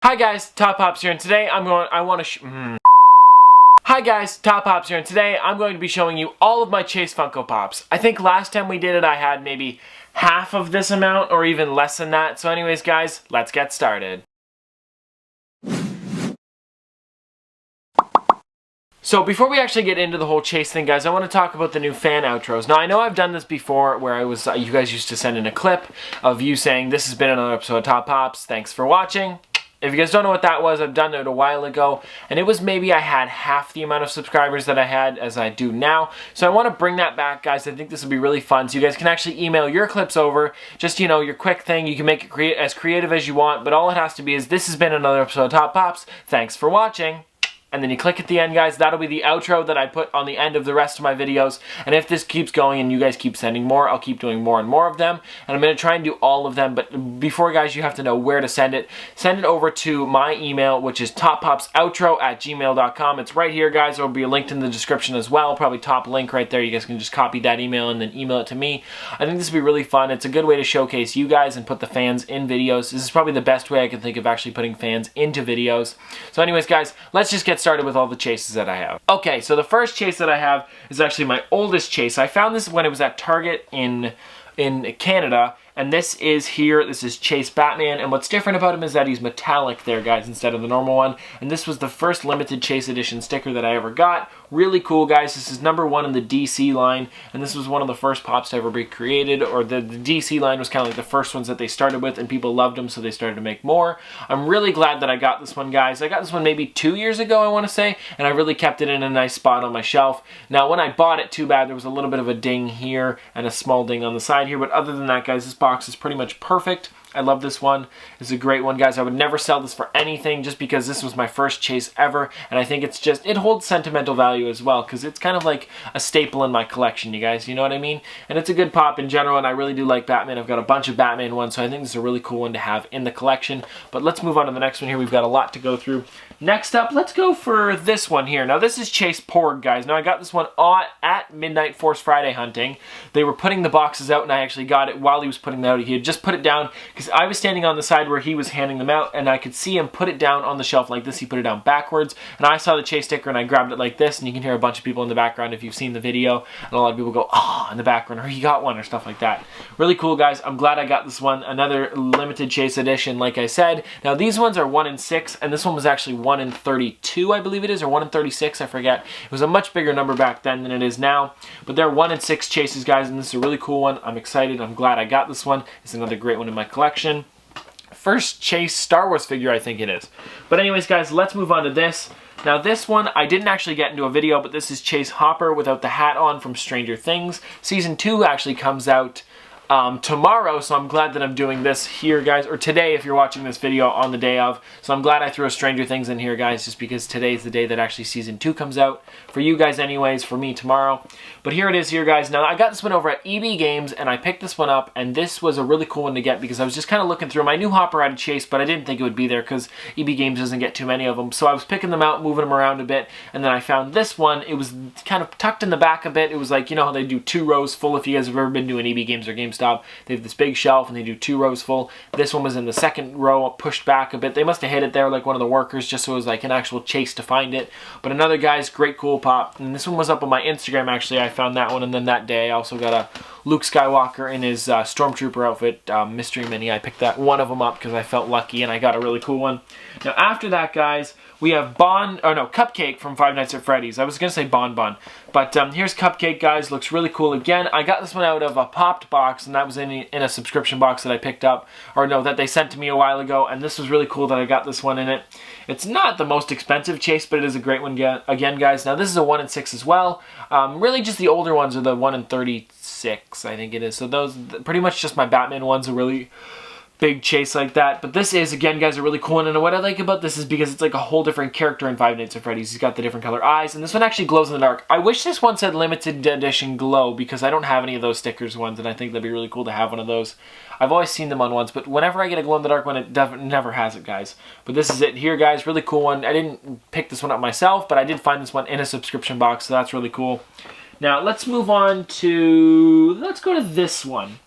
Hi guys, Top Pops here, and today Hi guys, Top Pops here, and today I'm going to be showing you all of my Chase Funko Pops. I think last time we did it I had maybe half of this amount, or even less than that. So anyways guys, let's get started. So before we actually get into the whole Chase thing, guys, I want to talk about the new fan outros. Now, I know I've done this before where you guys used to send in a clip of you saying, "This has been another episode of Top Pops. Thanks for watching." If you guys don't know what that was, I've done it a while ago, and it was maybe I had half the amount of subscribers that I had as I do now. So I want to bring that back, guys. I think this will be really fun. So you guys can actually email your clips over, just, your quick thing. You can make it as creative as you want, but all it has to be is, "This has been another episode of Top Pops. Thanks for watching." And then you click at the end, guys. That'll be the outro that I put on the end of the rest of my videos. And if this keeps going and you guys keep sending more, I'll keep doing more and more of them. And I'm going to try and do all of them. But before, guys, you have to know where to send it. Send it over to my email, which is toppopsoutro@gmail.com. It's right here, guys. There will be a link in the description as well. Probably top link right there. You guys can just copy that email and then email it to me. I think this will be really fun. It's a good way to showcase you guys and put the fans in videos. This is probably the best way I can think of actually putting fans into videos. So anyways, guys, let's just get started with all the chases that I have. Okay, so the first chase that I have is actually my oldest chase. I found this when it was at Target in Canada, and this is here. This is Chase Batman, and what's different about him is that he's metallic there, guys, instead of the normal one. And this was the first limited Chase Edition sticker that I ever got. Really cool, guys. This is #1 in the DC line, and this was one of the first Pops to ever be created, or the DC line was kind of like the first ones that they started with, and people loved them, so they started to make more. I'm really glad that I got this one, guys. I got this one maybe 2 years ago, I want to say, and I really kept it in a nice spot on my shelf. Now, when I bought it, too bad, there was a little bit of a ding here and a small ding on the side here, but other than that, guys, this box is pretty much perfect. I love this one. It's a great one, guys. I would never sell this for anything just because this was my first Chase ever, and I think it holds sentimental value as well because it's kind of like a staple in my collection, you guys. You know what I mean? And it's a good pop in general, and I really do like Batman. I've got a bunch of Batman ones, so I think this is a really cool one to have in the collection. But let's move on to the next one here. We've got a lot to go through. Next up, let's go for this one here. Now, this is Chase Porg, guys. Now, I got this one at Midnight Force Friday hunting. They were putting the boxes out, and I actually got it while he was putting them out. He had just put it down because I was standing on the side where he was handing them out, and I could see him put it down on the shelf like this. He put it down backwards, and I saw the Chase sticker, and I grabbed it like this, and you can hear a bunch of people in the background if you've seen the video, and a lot of people go, "Oh," in the background, or "He got one," or stuff like that. Really cool, guys. I'm glad I got this one. Another limited Chase edition, like I said. Now, these ones are 1 in 6, and this one was actually 1 in 32, I believe it is, or 1 in 36, I forget. It was a much bigger number back then than it is now, but they're 1 in 6 Chases, guys, and this is a really cool one. I'm excited. I'm glad I got this one. It's another great one in my collection. First Chase Star Wars figure, I think it is. But anyways, guys, let's move on to this. Now, this one, I didn't actually get into a video, but this is Chase Hopper without the hat on from Stranger Things. Season 2 actually comes out tomorrow, so I'm glad that I'm doing this here, guys, or today if you're watching this video on the day of. So I'm glad I threw a Stranger Things in here, guys, just because today's the day that actually Season 2 comes out. For you guys anyways, for me tomorrow. But here it is here, guys. Now, I got this one over at EB Games, and I picked this one up, and this was a really cool one to get because I was just kind of looking through. My new Hopper had a Chase, but I didn't think it would be there because EB Games doesn't get too many of them. So I was picking them out, moving them around a bit, and then I found this one. It was kind of tucked in the back a bit. It was like, you know how they do 2 rows full if you guys have ever been to an EB Games or GameStop. They have this big shelf, and they do 2 rows full. This one was in the second row, pushed back a bit. They must have hid it there like one of the workers just so it was like an actual chase to find it. But another, guys, great cool pop. And this one was up on my Instagram, actually. I found that one, and then that day I also got a Luke Skywalker in his Stormtrooper outfit, Mystery Mini. I picked that one of them up because I felt lucky, and I got a really cool one. Now, after that, guys, we have Cupcake from Five Nights at Freddy's. I was going to say Bonbon. But here's Cupcake, guys. Looks really cool. Again, I got this one out of a popped box, and that was in a subscription box that I picked up. Or no, that they sent to me a while ago. And this was really cool that I got this one in it. It's not the most expensive Chase, but it is a great one again, guys. Now, this is a 1 in 6 as well. Really, just the older ones are the 1 in 36, I think it is. So those, pretty much just my Batman ones are really big Chase like that. But this is, again, guys, a really cool one. And what I like about this is because it's like a whole different character in Five Nights at Freddy's. He's got the different color eyes, and this one actually glows in the dark. I wish this one said limited edition glow because I don't have any of those stickers ones, and I think that'd be really cool to have one of those. I've always seen them on ones, but whenever I get a glow in the dark one, it never has it, guys. But this is it here, guys. Really cool one. I didn't pick this one up myself, but I did find this one in a subscription box, so that's really cool. Now, let's move on to, let's go to this one.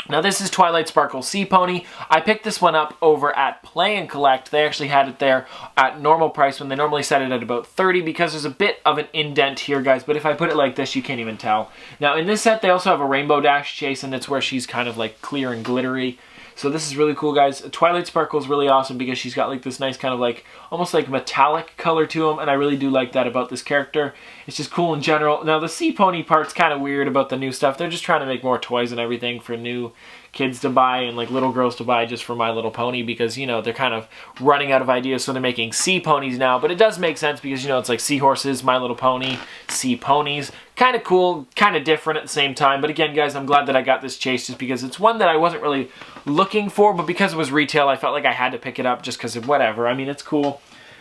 Now this is Twilight Sparkle Sea Pony. I picked this one up over at Play and Collect. They actually had it there at normal price when they normally set it at about 30 because there's a bit of an indent here, guys. But if I put it like this, you can't even tell. Now in this set, they also have a Rainbow Dash chase, and it's where she's kind of like clear and glittery. So this is really cool, guys. Twilight Sparkle is really awesome because she's got like this nice kind of like, almost like metallic color to them, and I really do like that about this character. It's just cool in general. Now the Sea Pony part's kind of weird about the new stuff. They're just trying to make more toys and everything for new kids to buy and like little girls to buy just for My Little Pony because, you know, they're kind of running out of ideas, so they're making sea ponies now. But it does make sense because, you know, it's like seahorses, My Little Pony, sea ponies. Kind of cool, kind of different at the same time. But again, guys, I'm glad that I got this chase just because it's one that I wasn't really looking for, but because it was retail, I felt like I had to pick it up just because of whatever. I mean, it's cool.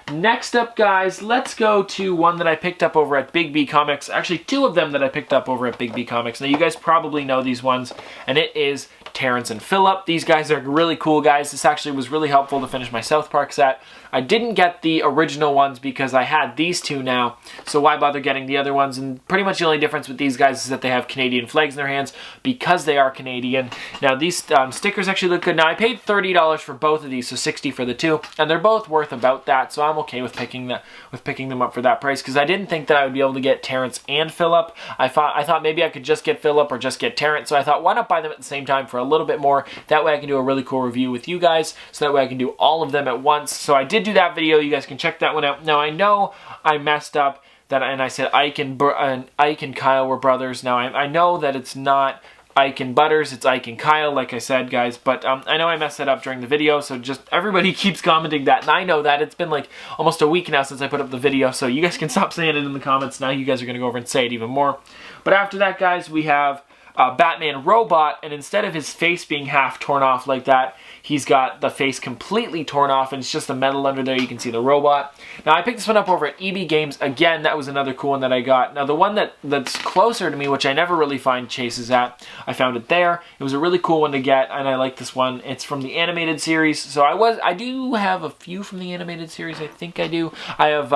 Next up, guys, let's go to one that I picked up over at Big B Comics. Actually, two of them that I picked up over at Big B Comics. Now, you guys probably know these ones, and it is Terrence and Phillip. These guys are really cool, guys. This actually was really helpful to finish my South Park set. I didn't get the original ones because I had these two now, so why bother getting the other ones? And pretty much the only difference with these guys is that they have Canadian flags in their hands because they are Canadian. Now, these stickers actually look good. Now, I paid $30 for both of these, so $60 for the two, and they're both worth about that, so I'm okay with picking them up for that price because I didn't think that I would be able to get Terrence and Phillip. I thought maybe I could just get Phillip or just get Terrence, so I thought, why not buy them at the same time for a little bit more? That way I can do a really cool review with you guys, so that way I can do all of them at once. So I did do that video. You guys can check that one out. Now, I know I messed up that, and I said Ike and Kyle were brothers. Now, I know that it's not Ike and Butters, it's Ike and Kyle, like I said, guys, but I know I messed that up during the video, so just everybody keeps commenting that, and I know that. It's been like almost a week now since I put up the video, so you guys can stop saying it in the comments. Now you guys are going to go over and say it even more. But after that, guys, we have Batman Robot, and instead of his face being half torn off like that, he's got the face completely torn off, and it's just the metal under there. You can see the robot. Now, I picked this one up over at EB Games. Again, that was another cool one that I got. Now, the one that's closer to me, which I never really find chases at, I found it there. It was a really cool one to get, and I like this one. It's from the animated series, so I do have a few from the animated series. I think I do. I have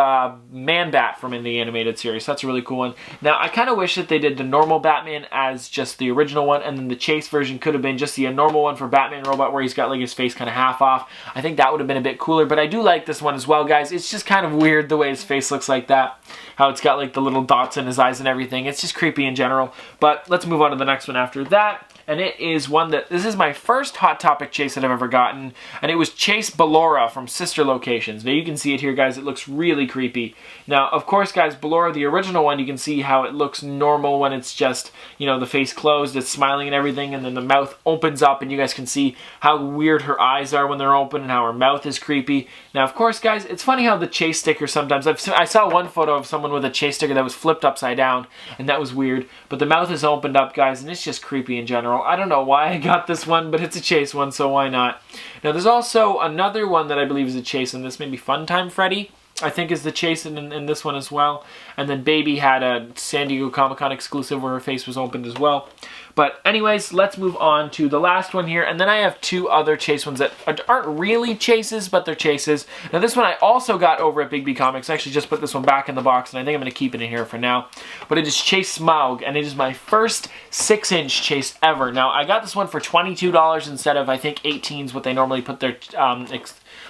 Man-Bat from in the animated series, so that's a really cool one. Now, I kind of wish that they did the normal Batman as just the original one, and then the chase version could have been just the normal one for Batman Robot where he's got like his face kind of half off. I think that would have been a bit cooler, but I do like this one as well, guys. It's just kind of weird the way his face looks like that, how it's got like the little dots in his eyes and everything. It's just creepy in general. But let's move on to the next one after that. And it is one that, this is my first Hot Topic chase that I've ever gotten, and it was Chase Ballora from Sister Locations. Now you can see it here, guys. It looks really creepy. Now, of course, guys, Ballora, the original one, you can see how it looks normal when it's just, you know, the face closed, it's smiling and everything, and then the mouth opens up, and you guys can see how weird her eyes are when they're open and how her mouth is creepy. Now, of course, guys, it's funny how the chase sticker sometimes, I saw one photo of someone with a chase sticker that was flipped upside down, and that was weird, but the mouth is opened up, guys, and it's just creepy in general. I don't know why I got this one, but it's a chase one, so why not? Now, there's also another one that I believe is a chase in this, maybe Funtime Freddy, I think is the chase in this one as well. And then Baby had a San Diego Comic-Con exclusive where her face was opened as well. But anyways, let's move on to the last one here. And then I have two other chase ones that aren't really chases, but they're chases. Now this one I also got over at Big B Comics. I actually just put this one back in the box, and I think I'm going to keep it in here for now. But it is Chase Smaug, and it is my first 6-inch chase ever. Now I got this one for $22 instead of, I think, 18 is what they normally put their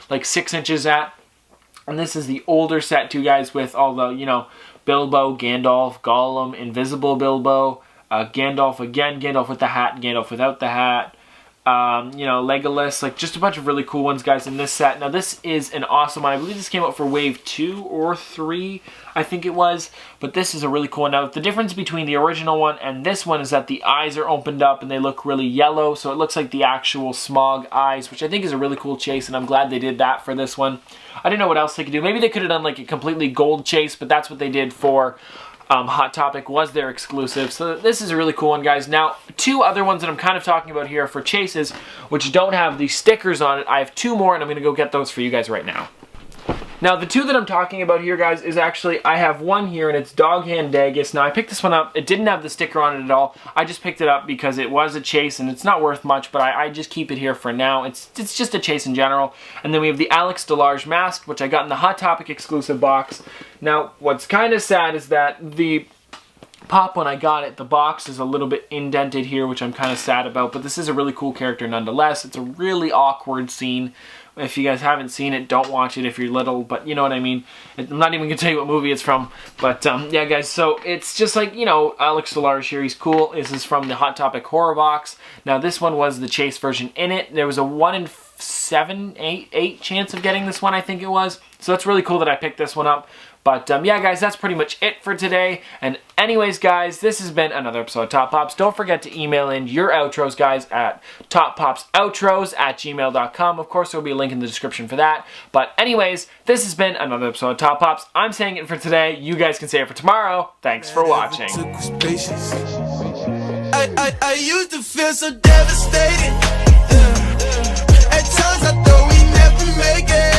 like 6 inches at. And this is the older set too, guys, with all the, you know, Bilbo, Gandalf, Gollum, Invisible Bilbo, Gandalf again, Gandalf with the hat, Gandalf without the hat, you know, Legolas, like just a bunch of really cool ones, guys, in this set. Now, this is an awesome one. I believe this came out for Wave 2 or 3, I think it was, but this is a really cool one. Now, the difference between the original one and this one is that the eyes are opened up and they look really yellow, so it looks like the actual Smaug eyes, which I think is a really cool chase, and I'm glad they did that for this one. I didn't know what else they could do. Maybe they could have done like a completely gold chase, but that's what they did for Hot Topic, was their exclusive. So this is a really cool one, guys. Now, two other ones that I'm kind of talking about here for chases, which don't have the stickers on it. I have two more, and I'm going to go get those for you guys right now. Now, the two that I'm talking about here, guys, is actually, I have one here, and it's Dog Hand Dagus. Now, I picked this one up. It didn't have the sticker on it at all. I just picked it up because it was a chase, and it's not worth much, but I just keep it here for now. It's just a chase in general. And then we have the Alex DeLarge mask, which I got in the Hot Topic exclusive box. Now, what's kind of sad is that the pop when I got it. The box is a little bit indented here, which I'm kind of sad about, but this is a really cool character nonetheless. It's a really awkward scene. If you guys haven't seen it, don't watch it if you're little, but you know what I mean. I'm not even going to tell you what movie it's from, but yeah, guys, so it's just like, you know, Alex Solar's here. He's cool. This is from the Hot Topic horror box. Now, this one was the Chase version in it. There was a 1 in 8 chance of getting this one, I think it was. So it's really cool that I picked this one up. But yeah, guys, that's pretty much it for today. And anyways, guys, this has been another episode of Top Pops. Don't forget to email in your outros, guys, at toppopsoutros@gmail.com. Of course, there will be a link in the description for that. But anyways, this has been another episode of Top Pops. I'm saying it for today. You guys can say it for tomorrow. Thanks for watching. I used to feel so devastated. At times I thought we never make it.